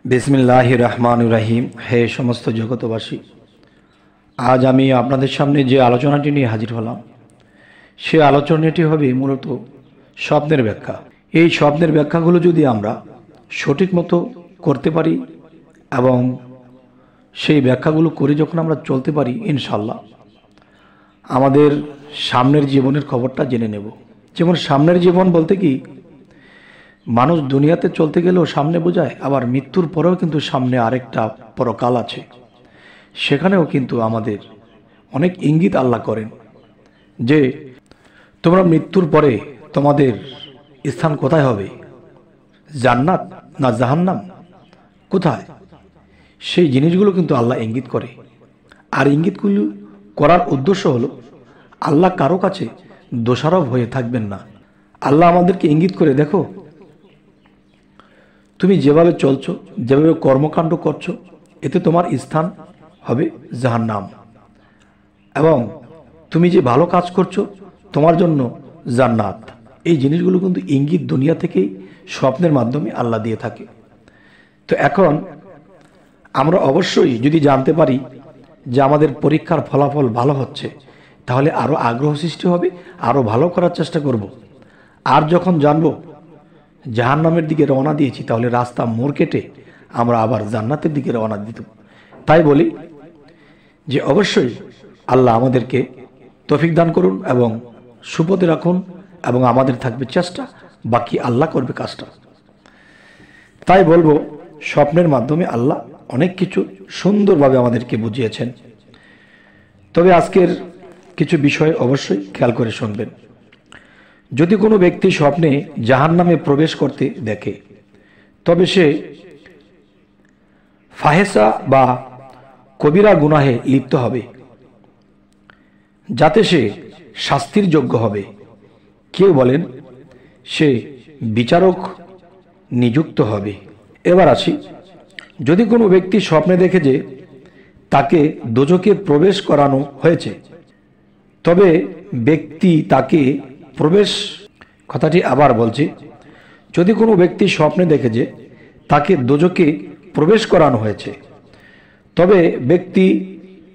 বিসমিল্লাহির রহমানির রহিম। হে সমস্ত জগতবাসী, আজ আমি আপনাদের সামনে যে আলোচনাটি নিয়ে হাজির হলাম, সে আলোচনাটি হবে মূলত স্বপ্নের ব্যাখ্যা। এই স্বপ্নের ব্যাখ্যাগুলো যদি আমরা সঠিক মতো করতে পারি এবং সেই ব্যাখ্যাগুলো করে যখন আমরা চলতে পারি, ইনশাল্লাহ আমাদের সামনের জীবনের খবরটা জেনে নেব। যেমন সামনের জীবন বলতে কি, মানুষ দুনিয়াতে চলতে গেলেও সামনে বোঝায়, আবার মৃত্যুর পরেও কিন্তু সামনে আরেকটা পরকাল আছে, সেখানেও কিন্তু আমাদের অনেক ইঙ্গিত আল্লাহ করেন যে তোমরা মৃত্যুর পরে তোমাদের স্থান কোথায় হবে, জান্নাত না জাহান্নাম, কোথায়, সেই জিনিসগুলো কিন্তু আল্লাহ ইঙ্গিত করে। আর ইঙ্গিতগুলো করার উদ্দেশ্য হলো আল্লাহ কারো কাছে দোষারোপ হয়ে থাকবেন না। আল্লাহ আমাদেরকে ইঙ্গিত করে, দেখো তুমি যেভাবে চলছো, যেভাবে কর্মকাণ্ড করছো, এতে তোমার স্থান হবে জাহান্নাম, এবং তুমি যে ভালো কাজ করছো তোমার জন্য জান্নাত। এই জিনিসগুলো কিন্তু ইঙ্গিত দুনিয়া থেকেই স্বপ্নের মাধ্যমে আল্লাহ দিয়ে থাকে। তো এখন আমরা অবশ্যই যদি জানতে পারি যে আমাদের পরীক্ষার ফলাফল ভালো হচ্ছে, তাহলে আরও আগ্রহ সৃষ্টি হবে, আরও ভালো করার চেষ্টা করব। আর যখন জানবো জাহান্নামের দিকে রওনা দিয়েছি, তাহলে রাস্তা মোড় কেটে আমরা আবার জান্নাতের দিকে রওনা দিত। তাই বলি যে অবশ্যই আল্লাহ আমাদেরকে তৌফিক দান করুন এবং সুপথে রাখুন, এবং আমাদের থাকবে চেষ্টা, বাকি আল্লাহ করবে কাজটা। তাই বলবো, স্বপ্নের মাধ্যমে আল্লাহ অনেক কিছু সুন্দরভাবে আমাদেরকে বুঝিয়েছেন। তবে আজকের কিছু বিষয় অবশ্যই খেয়াল করে শুনবেন। যদি কোনো ব্যক্তি স্বপ্নে জাহান্নামে প্রবেশ করতে দেখে, তবে সে ফাহেসা বা কবিরা গুনাহে লিপ্ত হবে, যাতে সে শাস্তির যোগ্য হবে। কেউ বলেন সে বিচারক নিযুক্ত হবে। এবার আসি, যদি কোনো ব্যক্তি স্বপ্নে দেখে যে তাকে দোজখে প্রবেশ করানো হয়েছে, তবে ব্যক্তি তাকে প্রবেশ, কথাটি আবার বলছি, যদি কোনো ব্যক্তি স্বপ্নে দেখে যে তাকে দোজখে প্রবেশ করানো হয়েছে, তবে ব্যক্তি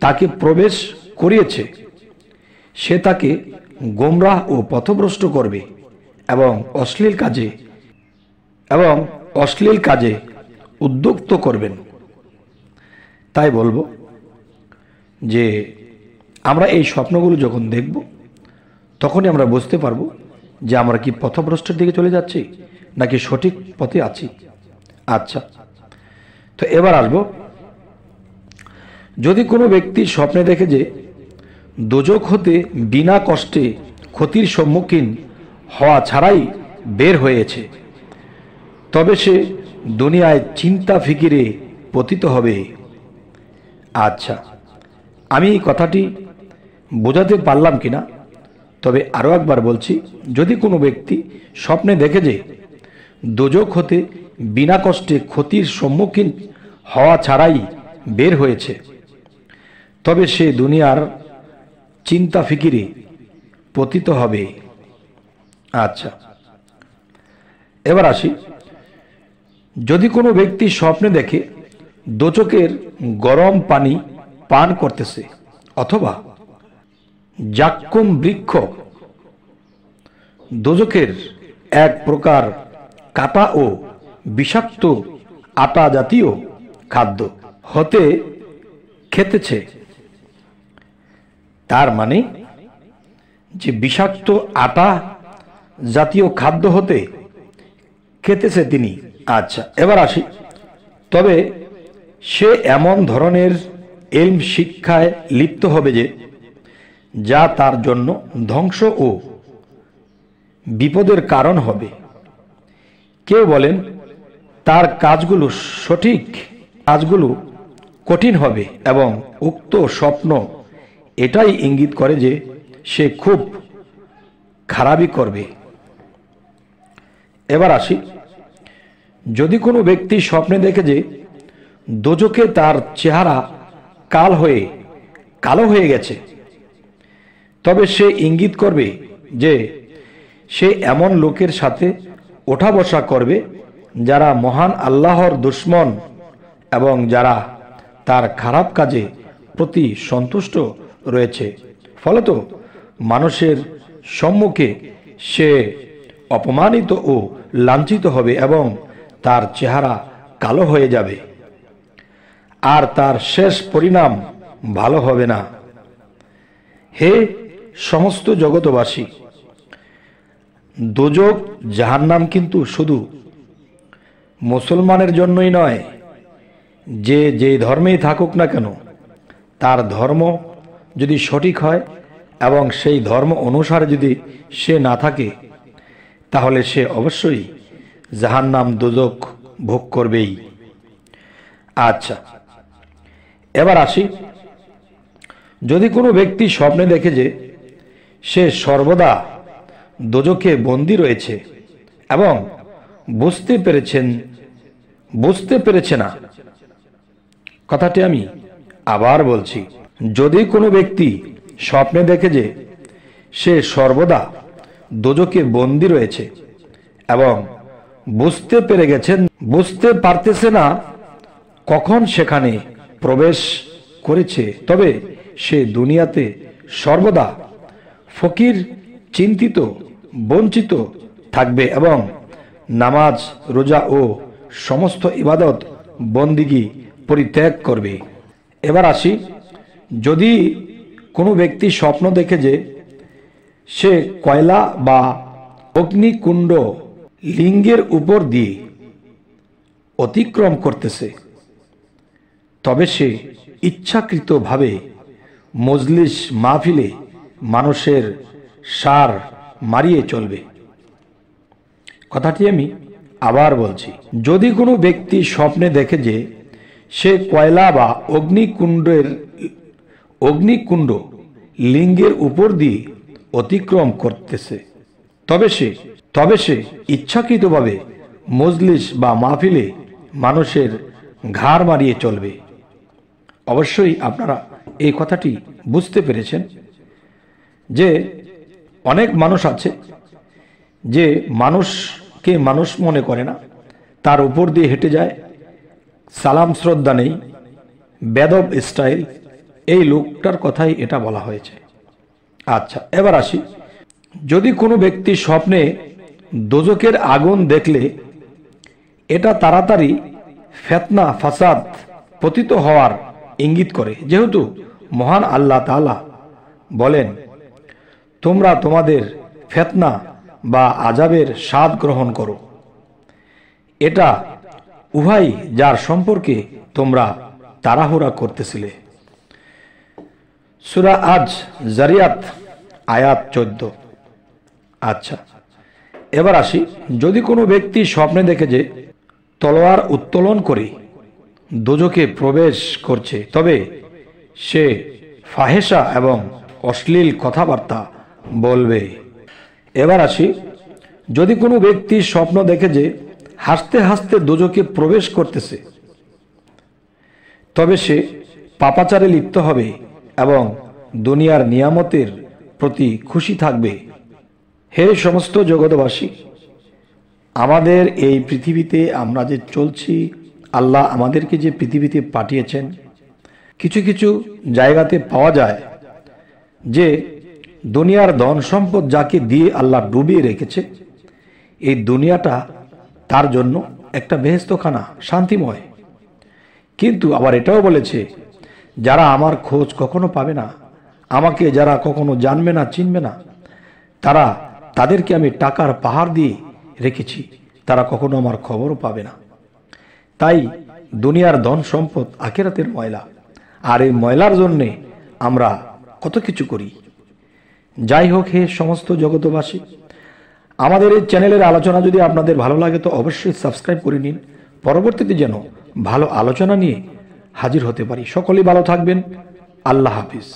তাকে প্রবেশ করিয়েছে, সে তাকে গোমরাহ ও পথভ্রষ্ট করবে এবং অশ্লীল কাজে উদ্যুক্ত করবেন। তাই বলবো যে আমরা এই স্বপ্নগুলো যখন দেখব, তখনই আমরা বুঝতে পারবো যে আমরা কি পথভ্রষ্টের দিকে চলে যাচ্ছি নাকি সঠিক পথে আছি। আচ্ছা, তো এবার আসবো, যদি কোনো ব্যক্তি স্বপ্নে দেখে যে দোজখ হতে বিনা কষ্টে ক্ষতির সম্মুখীন হওয়া ছাড়াই বের হয়েছে, তবে সে দুনিয়ায় চিন্তা ফিকিরে পতিত হবে। আচ্ছা, আমি এই কথাটি বোঝাতে পারলাম কিনা, তবে আরও একবার বলছি, যদি কোনো ব্যক্তি স্বপ্নে দেখে যে দোজখ হতে বিনা কষ্টে ক্ষতির সম্মুখীন হওয়া ছাড়াই বের হয়েছে, তবে সে দুনিয়ার চিন্তা ফিকিরে পতিত হবে। আচ্ছা, এবার আসি, যদি কোনো ব্যক্তি স্বপ্নে দেখে দোজখের গরম পানি পান করতেছে, অথবা জাক্কুম বৃক্ষ, দোজখের এক প্রকার কাটা ও বিষাক্ত আটা জাতীয় খাদ্য হতে খেতেছে, তার মানে যে বিষাক্ত আটা জাতীয় খাদ্য হতে খেতেছে তিনি। আচ্ছা, এবার আসি, তবে সে এমন ধরনের ইলম শিক্ষায় লিপ্ত হবে যে যা তার জন্য ধ্বংস ও বিপদের কারণ হবে। কেউ বলেন তার কাজগুলো সঠিক, কাজগুলো কঠিন হবে, এবং উক্ত স্বপ্ন এটাই ইঙ্গিত করে যে সে খুব খারাপই করবে। এবার আসি, যদি কোনো ব্যক্তি স্বপ্নে দেখে যে দোজখে তার চেহারা কালো হয়ে গেছে, তবে সে ইঙ্গিত করবে যে সে এমন লোকের সাথে ওঠা বসা করবে যারা মহান আল্লাহর দুশমন এবং যারা তার খারাপ কাজে প্রতি সন্তুষ্ট রয়েছে, ফলত মানুষের সম্মুখে সে অপমানিত ও লাঞ্ছিত হবে এবং তার চেহারা কালো হয়ে যাবে, আর তার শেষ পরিণাম ভালো হবে না। হে সমস্ত জগতবাসী, দোজক জাহান্নাম কিন্তু শুধু মুসলমানের জন্যই নয়, যে যেই ধর্মেই থাকুক না কেন, তার ধর্ম যদি সঠিক হয় এবং সেই ধর্ম অনুসারে যদি সে না থাকে, তাহলে সে অবশ্যই জাহান্নাম দোজক ভোগ করবেই। আচ্ছা, এবার আসি, যদি কোনো ব্যক্তি স্বপ্নে দেখে যে সে সর্বদা দোজকে বন্দী রয়েছে এবং বুঝতে পেরেছে না, কথাটি আমি আবার বলছি, যদি কোনো ব্যক্তি স্বপ্নে দেখে যে সে সর্বদা দোজকে বন্দী রয়েছে এবং বুঝতে পারতেছে না কখন সেখানে প্রবেশ করেছে, তবে সে দুনিয়াতে সর্বদা ফকির, চিন্তিত, বঞ্চিত থাকবে এবং নামাজ, রোজা ও সমস্ত ইবাদত বন্দিগি পরিত্যাগ করবে। এবার আসি, যদি কোনো ব্যক্তি স্বপ্ন দেখে যে সে কয়লা বা অগ্নিকুণ্ড লিঙ্গের উপর দিয়ে অতিক্রম করতেছে, তবে সে ইচ্ছাকৃতভাবে মজলিস মাহফিলে মানুষের সার মারিয়ে চলবে। কথাটি আমি আবার বলছি, যদি কোনো ব্যক্তি স্বপ্নে দেখে যে সে কয়লা বা অগ্নিকুণ্ড লিঙ্গের উপর দিয়ে অতিক্রম করতেছে, তবে সে ইচ্ছাকৃতভাবে মজলিস বা মাহফিলে মানুষের ঘাড় মারিয়ে চলবে। অবশ্যই আপনারা এই কথাটি বুঝতে পেরেছেন যে অনেক মানুষ আছে যে মানুষকে মানুষ মনে করে না, তার উপর দিয়ে হেঁটে যায়, সালাম শ্রদ্ধা নেই, বেদব স্টাইল, এই লোকটার কথাই এটা বলা হয়েছে। আচ্ছা, এবার আসি, যদি কোনো ব্যক্তি স্বপ্নে দোজকের আগুন দেখলে এটা তাড়াতাড়ি ফিতনা, ফাসাদ, পতিত হওয়ার ইঙ্গিত করে, যেহেতু মহান আল্লাহ তাআলা বলেন, তোমরা তোমাদের ফিতনা বা আযাবের স্বাদ গ্রহণ করো, এটা উহাই যার সম্পর্কে তোমরা তাড়াহুড়া করতেছিলে। সূরা আজ জারিয়াত আয়াত 14। আচ্ছা, এবার আসি, যদি কোনো ব্যক্তি স্বপ্নে দেখে যে তলোয়ার উত্তোলন করে দোজকে প্রবেশ করছে, তবে সে ফাহেসা এবং অশ্লীল কথাবার্তা বলবে। এবার আসি, যদি কোনো ব্যক্তি স্বপ্ন দেখে যে হাসতে হাসতে দোজকে প্রবেশ করতেছে, তবে সে পাপাচারে লিপ্ত হবে এবং দুনিয়ার নিয়ামতের প্রতি খুশি থাকবে। হে সমস্ত জগৎবাসী, আমাদের এই পৃথিবীতে আমরা যে চলছি, আল্লাহ আমাদেরকে যে পৃথিবীতে পাঠিয়েছেন, কিছু কিছু জায়গাতে পাওয়া যায় যে দুনিয়ার ধন সম্পদ যাকে দিয়ে আল্লাহ ডুবিয়ে রেখেছে, এই দুনিয়াটা তার জন্য একটা বেহেশতখানা, শান্তিময়। কিন্তু আবার এটাও বলেছে, যারা আমার খোঁজ কখনো পাবে না, আমাকে যারা কখনো জানবে না, চিনবে না, তাদেরকে আমি টাকার পাহাড় দিয়ে রেখেছি, তারা কখনো আমার খবরও পাবে না। তাই দুনিয়ার ধন সম্পদ আখিরাতের ময়লা, আর এই ময়লার জন্যে আমরা কত কিছু করি। যাই হোক, হে সমস্ত জগতবাসী, আমাদের এই চ্যানেলের আলোচনা যদি আপনাদের ভালো লাগে তো অবশ্যই সাবস্ক্রাইব করে নিন, পরবর্তীতে যেন ভালো আলোচনা নিয়ে হাজির হতে পারি। সকলেই ভালো থাকবেন। আল্লাহ হাফিজ।